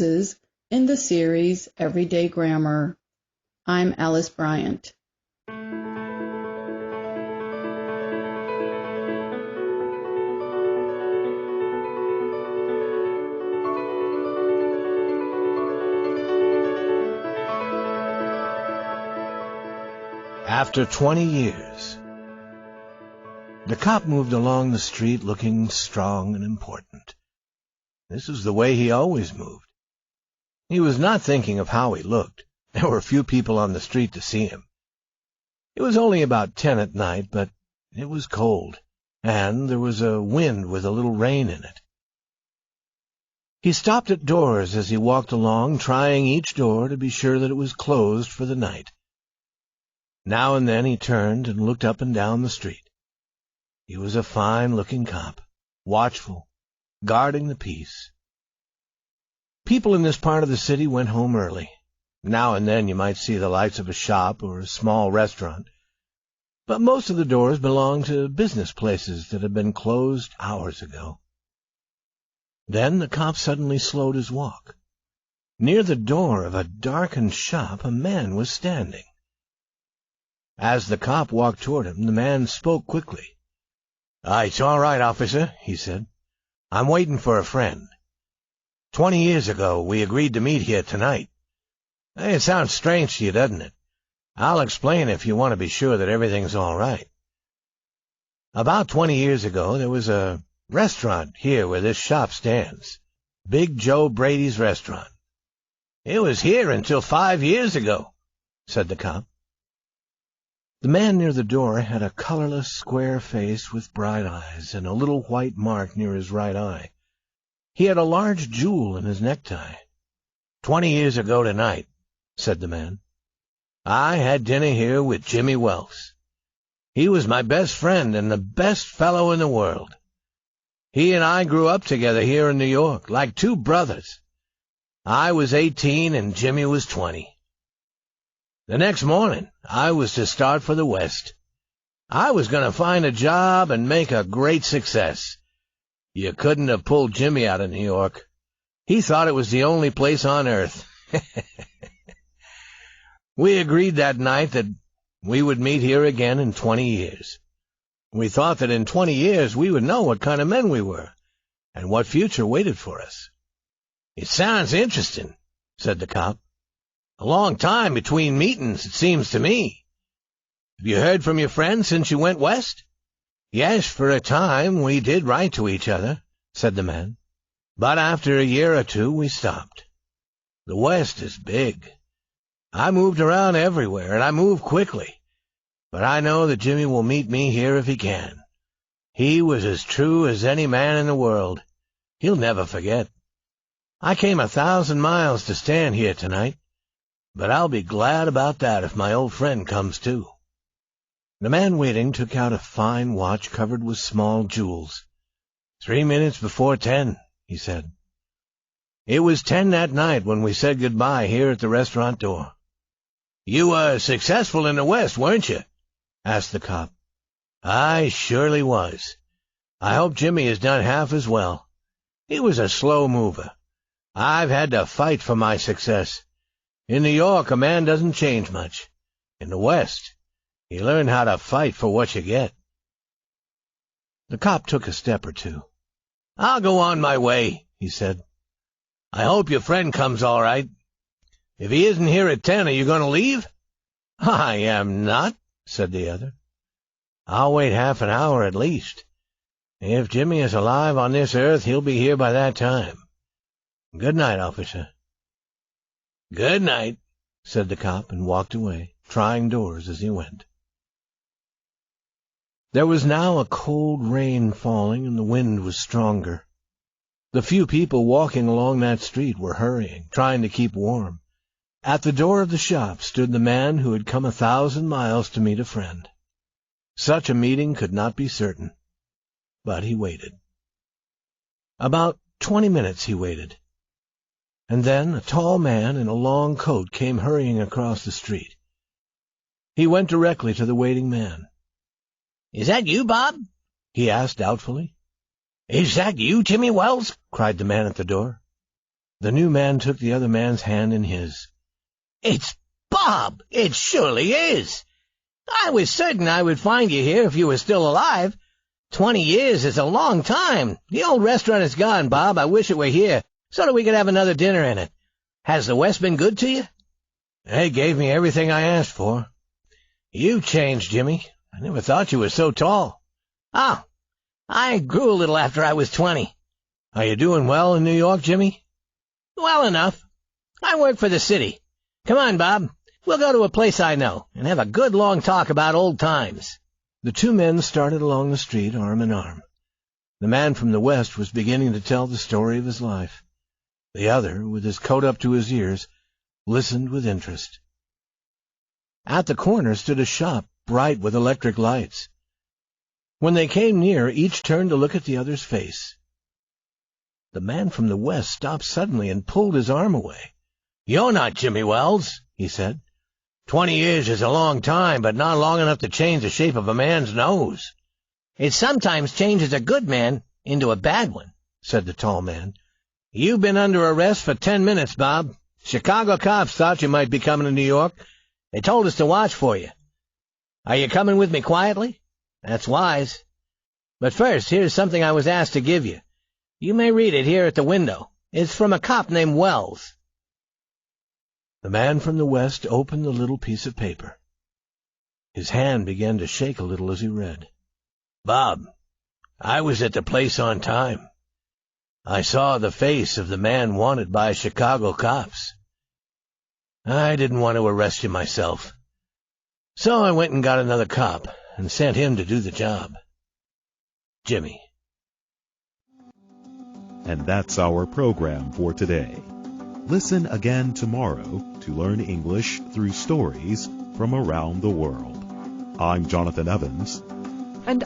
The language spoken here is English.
in the series Everyday Grammar. I'm Alice Bryant. After 20 years. The cop moved along the street looking strong and important. This was the way he always moved. He was not thinking of how he looked. There were few people on the street to see him. It was only about 10 at night, but it was cold, and there was a wind with a little rain in it. He stopped at doors as he walked along, trying each door to be sure that it was closed for the night. Now and then he turned and looked up and down the street. He was a fine-looking cop, watchful, guarding the peace. People in this part of the city went home early. Now and then you might see the lights of a shop or a small restaurant, but most of the doors belonged to business places that had been closed hours ago. Then the cop suddenly slowed his walk. Near the door of a darkened shop a man was standing. As the cop walked toward him, the man spoke quickly. "It's all right, officer," he said. "I'm waiting for a friend. 20 years ago, we agreed to meet here tonight. It sounds strange to you, doesn't it? I'll explain if you want to be sure that everything's all right. About 20 years ago, there was a restaurant here where this shop stands. Big Joe Brady's restaurant. It was here until 5 years ago," said the cop. The man near the door had a colorless, square face with bright eyes and a little white mark near his right eye. He had a large jewel in his necktie. 20 years ago tonight," said the man, "I had dinner here with Jimmy Wells. He was my best friend and the best fellow in the world. He and I grew up together here in New York, like two brothers. I was 18 and Jimmy was 20. The next morning, I was to start for the West. I was going to find a job and make a great success. You couldn't have pulled Jimmy out of New York. He thought it was the only place on earth. We agreed that night that we would meet here again in 20 years. We thought that in 20 years we would know what kind of men we were and what future waited for us." "It sounds interesting," said the cop. "A long time between meetings, it seems to me. Have you heard from your friend since you went west?" "Yes, for a time we did write to each other," said the man. "But after a year or two we stopped. The West is big. I moved around everywhere, and I moved quickly. But I know that Jimmy will meet me here if he can. He was as true as any man in the world. He'll never forget. I came 1,000 miles to stand here tonight. But I'll be glad about that if my old friend comes too." The man waiting took out a fine watch covered with small jewels. 3 minutes before 10, he said. "It was 10 that night when we said goodbye here at the restaurant door." "You were successful in the West, weren't you?" asked the cop. "I surely was. I hope Jimmy has done half as well. He was a slow mover. I've had to fight for my success. In New York, a man doesn't change much. In the West, you learn how to fight for what you get." The cop took a step or two. "I'll go on my way," he said. "I hope your friend comes all right. If he isn't here at 10, are you going to leave?" "I am not," said the other. "I'll wait half an hour at least. If Jimmy is alive on this earth, he'll be here by that time. Good night, officer." "Good night," said the cop and walked away, trying doors as he went. There was now a cold rain falling and the wind was stronger. The few people walking along that street were hurrying, trying to keep warm. At the door of the shop stood the man who had come 1,000 miles to meet a friend. Such a meeting could not be certain, but he waited. About 20 minutes he waited. And then a tall man in a long coat came hurrying across the street. He went directly to the waiting man. "Is that you, Bob?" he asked doubtfully. "Is that you, Jimmy Wells?" cried the man at the door. The new man took the other man's hand in his. It's Bob! It surely is! I was certain I would find you here if you were still alive. 20 years is a long time. The old restaurant is gone, Bob. I wish it were here, so that we could have another dinner in it. Has the West been good to you? They gave me everything I asked for. You changed, Jimmy. I never thought you were so tall. Oh, I grew a little after I was 20. Are you doing well in New York, Jimmy? Well enough. I work for the city. Come on, Bob. We'll go to a place I know and have a good long talk about old times. The two men started along the street, arm in arm. The man from the West was beginning to tell the story of his life. The other, with his coat up to his ears, listened with interest. At the corner stood a shop, bright with electric lights. When they came near, each turned to look at the other's face. The man from the West stopped suddenly and pulled his arm away. "You're not Jimmy Wells," he said. 20 years is a long time, but not long enough to change the shape of a man's nose. It sometimes changes a good man into a bad one, said the tall man. You've been under arrest for 10 minutes, Bob. Chicago cops thought you might be coming to New York. They told us to watch for you. Are you coming with me quietly? That's wise. But first, here's something I was asked to give you. You may read it here at the window. It's from a cop named Wells. The man from the West opened the little piece of paper. His hand began to shake a little as he read. Bob, I was at the place on time. I saw the face of the man wanted by Chicago cops. I didn't want to arrest you myself, so I went and got another cop and sent him to do the job. Jimmy. And that's our program for today. Listen again tomorrow to learn English through stories from around the world. I'm Jonathan Evans. And